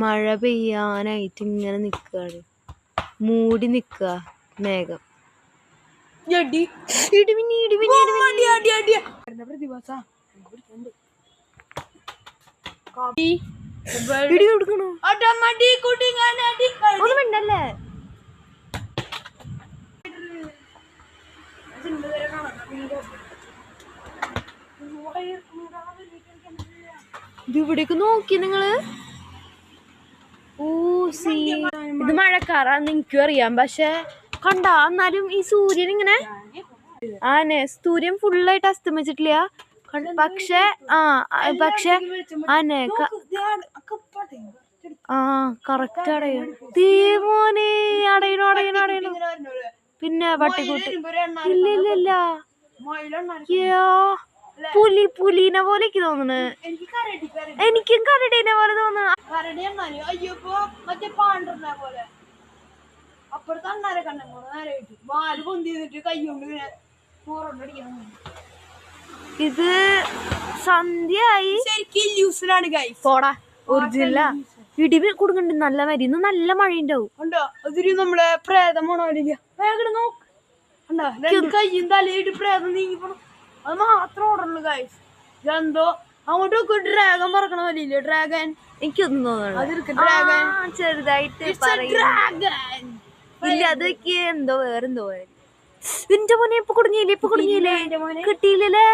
മഴ പെയ്യാനായിട്ട് ഇങ്ങനെ നിക്കാണ്, മൂടി നിക്ക മേഘം. ഒന്നുമിണ്ടല്ലേ ഇവിടേക്ക് നോക്കി നിങ്ങള്. ഓ സീ, ഇത് മഴക്കാറാന്ന് എനിക്കും അറിയാം, പക്ഷെ കണ്ട എന്നാലും ഈ സൂര്യൻ ഇങ്ങനെ സൂര്യൻ ഫുള്ളായിട്ട് അസ്തമിച്ചിട്ടില്ല. പക്ഷെ കറക്റ്റ് അടയും. മോനെ അടയണോ. പിന്നെ പട്ടിക്കൂട്ടി ഇല്ല പുലിനെ പോലെ തോന്നുന്നു. എനിക്കും കരടീനെ പോലെ തോന്നുന്നു. ഇത് സന്ധ്യയായി. പോടാ ഒറിജിനല. ഇടിവ് കൊടുക്കണ്ട് നല്ല മരി. ഇന്ന് നല്ല മഴ ഉണ്ടാവും. നമ്മളെ പ്രേതമാണോ കയ്യും തലയിട്ട് പ്രേതം നീങ്ങിപ്പോ അത് മാത്രം ഓടുള്ളൂ ഗൈസ്. ഇതെന്തോ അങ്ങോട്ടൊക്കെ ഡ്രാഗൺ പറക്കണ പോലെ. ഡ്രാഗൺ എനിക്കൊന്നും തോന്നണം ചെറുതായിട്ട് ഇല്ല. അതൊക്കെ എന്തോ വേറെന്തോ. എന്റെ മോനെ ഇപ്പൊ കുടുങ്ങിയില്ലേ കിട്ടിയില്ലല്ലേ.